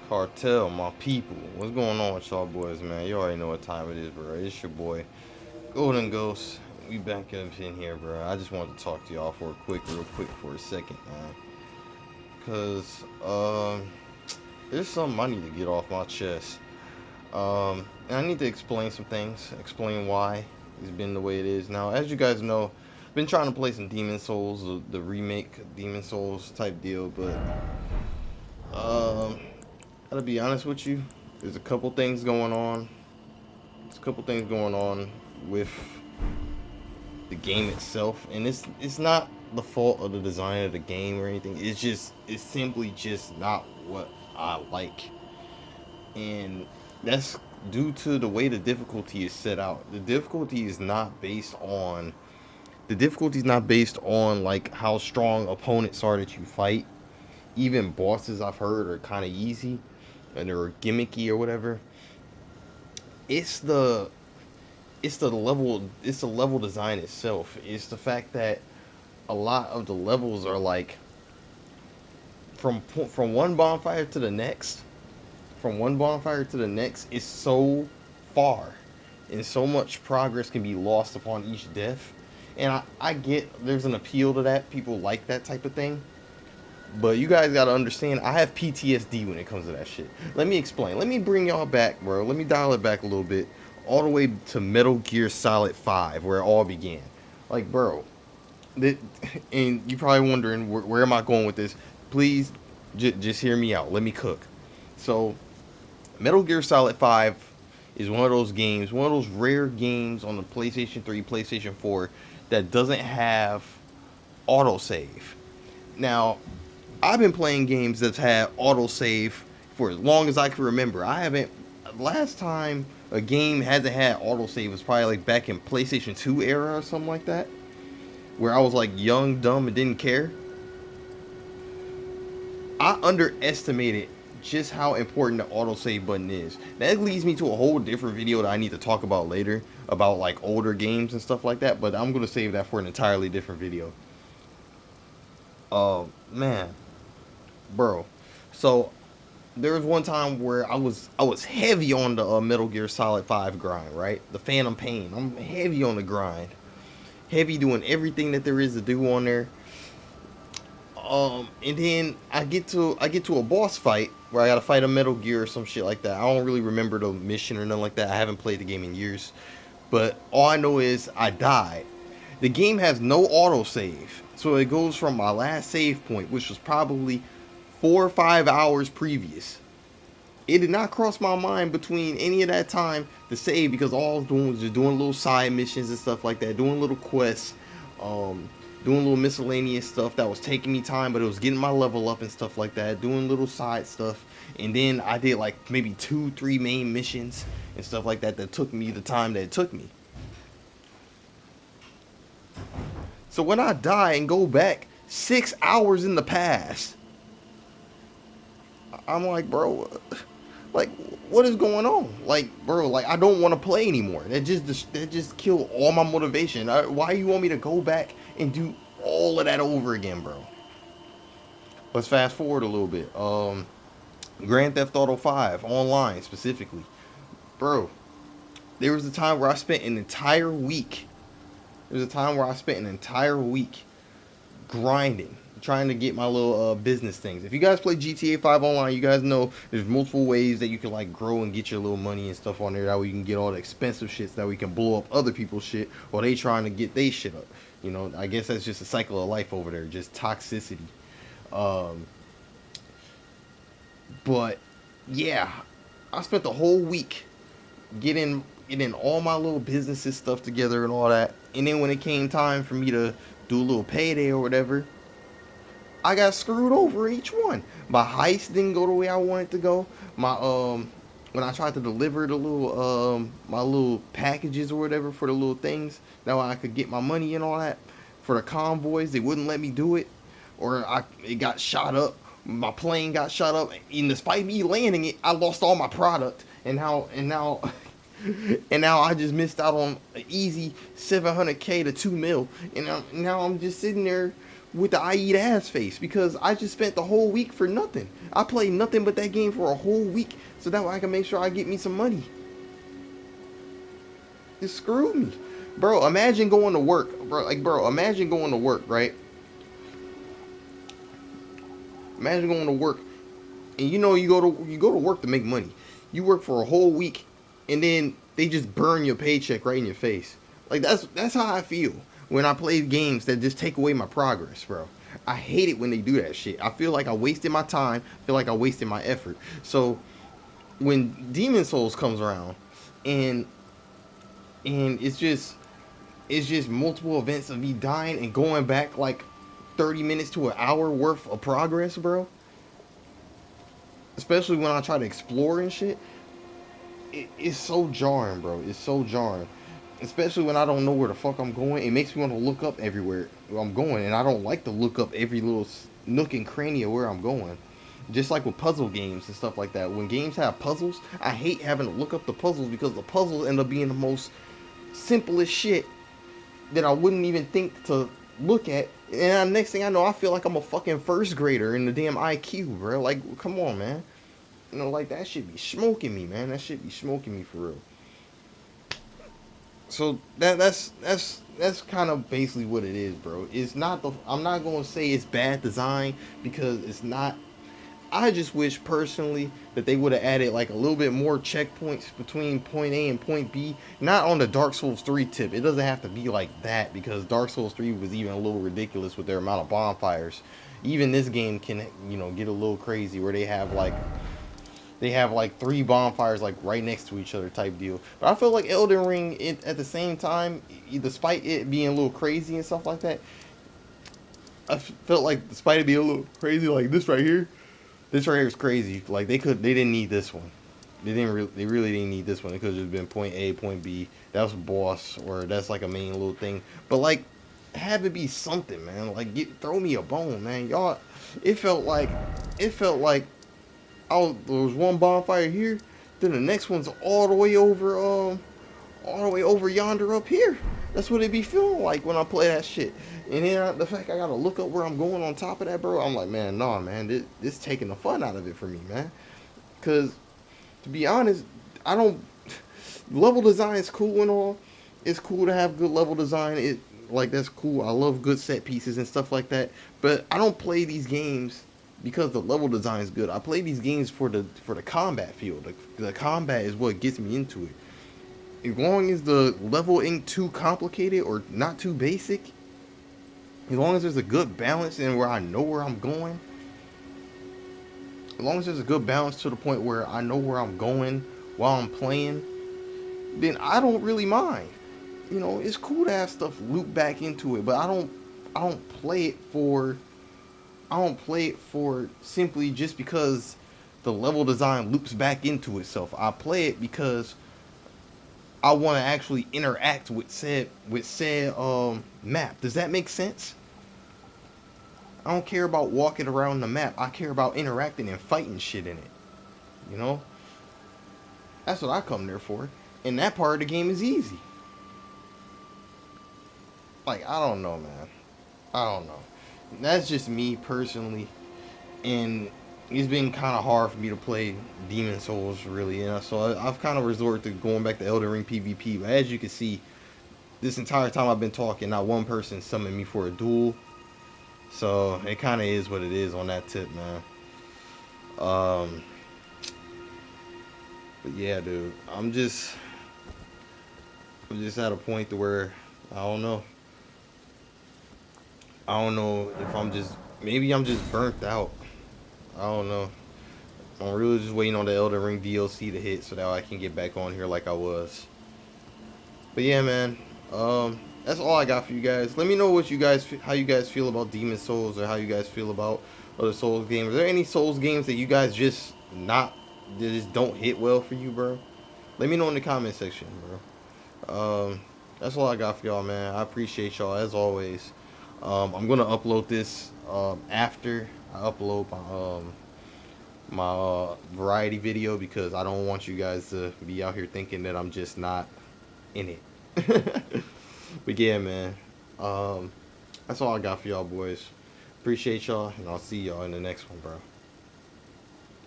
Cartel, my people. What's going on with y'all boys, man? You already know what time it is, bro. It's your boy, Golden Ghost. We back up in here, bro. I just wanted to talk to y'all for a real quick for a second, man. Cause there's something I need to get off my chest. And I need to explain some things, explain why it's been the way it is. Now, as you guys know, I've been trying to play some Demon Souls, the remake Demon Souls type deal, but um, gotta be honest with you. There's a couple things going on. There's a couple things going on with the game itself, and it's not the fault of the design of the game or anything. It's simply just not what I like, and that's due to the way the difficulty is set out. The difficulty is not based on like how strong opponents are that you fight. Even bosses I've heard are kind of easy and they're gimmicky or whatever. It's the it's the level design itself. It's the fact that a lot of the levels are like from one bonfire to the next, from one bonfire to the next is so far, and so much progress can be lost upon each death. And I get there's an appeal to that. People like that type of thing. But you guys gotta understand, I have PTSD when it comes to that shit. Let me explain. Let me bring y'all back, bro. Let me dial it back a little bit, all the way to Metal Gear Solid 5, where it all began. Like, bro, that, and you probably wondering where am I going with this? Please, just hear me out. Let me cook. So, Metal Gear Solid 5 is one of those games, one of those rare games on the PlayStation 3, PlayStation 4 that doesn't have autosave. Now, I've been playing games that's had autosave for as long as I can remember. I haven't. Last time a game hasn't had autosave was probably like back in PlayStation 2 era or something like that, where I was like young, dumb, and didn't care. I underestimated just how important the autosave button is. That leads me to a whole different video that I need to talk about later about like older games and stuff like that, but I'm gonna save that for an entirely different video. Man, bro. So there was one time where I was heavy on the Metal Gear Solid 5 grind, right? The Phantom Pain. I'm heavy on the grind, heavy doing everything that there is to do on there. And then I get to a boss fight where I gotta fight a Metal Gear or some shit like that. I don't really remember the mission or nothing like that. I haven't played the game in years, but all I know is I died. The game has no autosave, so it goes from my last save point, which was probably 4 or 5 hours previous. It did not cross my mind between any of that time to save because all I was doing was just doing little side missions and stuff like that, doing little quests, um, doing little miscellaneous stuff that was taking me time, but it was getting my level up and stuff like that, doing little side stuff. And then I did like maybe two, three main missions and stuff like that that took me the time that it took me. So when I die and go back 6 hours in the past, I'm like, bro, like what is going on? Like, bro, like I don't want to play anymore. That just killed all my motivation. Why you want me to go back and do all of that over again, bro? Let's fast forward a little bit. Grand Theft Auto 5 online specifically, bro. There was a time where I spent an entire week. There was a time where I spent an entire week grinding, trying to get my little business things. If you guys play GTA 5 online, you guys know there's multiple ways that you can like grow and get your little money and stuff on there. That way you can get all the expensive shits. That we can blow up other people's shit while they trying to get their shit up. You know, I guess that's just a cycle of life over there, just toxicity. Um, but yeah, I spent the whole week getting all my little businesses stuff together and all that. And then when it came time for me to do a little payday or whatever, I got screwed over in each one. My heist didn't go the way I wanted to go. My when I tried to deliver the little my little packages or whatever for the little things, that way I could get my money and all that for the convoys, they wouldn't let me do it, or it got shot up. My plane got shot up, and despite me landing it, I lost all my product, and now and now I just missed out on an easy 700K to 2 mil, and now I'm just sitting there with the I eat ass face because I just spent the whole week for nothing. I played nothing but that game for a whole week so that way I can make sure I get me some money. It screwed me. Bro, imagine going to work. Bro, imagine going to work, right? Imagine going to work and you go to work to make money. You work for a whole week and then they just burn your paycheck right in your face. Like that's how I feel when I play games that just take away my progress, bro. I hate it when they do that shit. I feel like I wasted my time. I feel like I wasted my effort. So when Demon Souls comes around and it's just multiple events of me dying and going back like 30 minutes to an hour worth of progress, bro. Especially when I try to explore and shit. It's so jarring, bro. It's so jarring. Especially when I don't know where the fuck I'm going. It makes me want to look up everywhere where I'm going. And I don't like to look up every little nook and cranny of where I'm going. Just like with puzzle games and stuff like that. When games have puzzles, I hate having to look up the puzzles because the puzzles end up being the most simplest shit that I wouldn't even think to look at. And next thing I know, I feel like I'm a fucking first grader in the damn IQ, bro. Like, come on, man. Like that should be smoking me, man. That should be smoking me for real. So that's kind of basically what it is, bro. It's not the I'm not gonna say it's bad design because it's not. I just wish personally that they would have added like a little bit more checkpoints between point A and point B. Not on the Dark Souls 3 tip. It doesn't have to be like that because Dark Souls 3 was even a little ridiculous with their amount of bonfires. Even this game can, get a little crazy where they have like three bonfires like right next to each other type deal. But I feel like Elden Ring at the same time, despite it being a little crazy and stuff like that, I felt like despite it being a little crazy like this right here is crazy. Like they didn't need this one. They really didn't need this one. It could have just been point A, point B. That was a boss or that's like a main little thing. But like have it be something, man. Like throw me a bone, man. Y'all, it felt like oh, there was one bonfire here, then the next one's all the way over yonder up here. That's what it be feeling like when I play that shit. And then the fact I gotta look up where I'm going on top of that, bro, I'm like, man, nah, man, this taking the fun out of it for me, man. Cause to be honest, I don't level design is cool and all. It's cool to have good level design. That's cool. I love good set pieces and stuff like that. But I don't play these games because the level design is good. I play these games for the combat feel. The combat is what gets me into it. As long as the level ain't too complicated or not too basic, as long as there's a good balance in where I know where I'm going, as long as there's a good balance to the point where I know where I'm going while I'm playing, then I don't really mind. It's cool to have stuff loop back into it, but I don't play it for simply just because the level design loops back into itself. I play it because I want to actually interact with said map. Does that make sense? I don't care about walking around the map. I care about interacting and fighting shit in it. You know? That's what I come there for. And that part of the game is easy. Like, I don't know, man. I don't know. That's just me personally. And it's been kind of hard for me to play Demon Souls, really. So I've kind of resorted to going back to Elden Ring PvP. But as you can see, this entire time I've been talking, not one person summoned me for a duel. So it kind of is what it is on that tip, man. Um, but yeah, dude, I'm just at a point to where I don't know. I don't know if maybe I'm just burnt out. I don't know. I'm really just waiting on the Elden Ring DLC to hit so that I can get back on here like I was. But yeah, man. That's all I got for you guys. Let me know how you guys feel about Demon Souls or how you guys feel about other Souls games. Are there any Souls games that you guys that just don't hit well for you, bro? Let me know in the comment section, bro. That's all I got for y'all, man. I appreciate y'all as always. I'm gonna upload this after I upload my variety video because I don't want you guys to be out here thinking that I'm just not in it. But yeah, man. That's all I got for y'all boys. Appreciate y'all, and I'll see y'all in the next one, bro.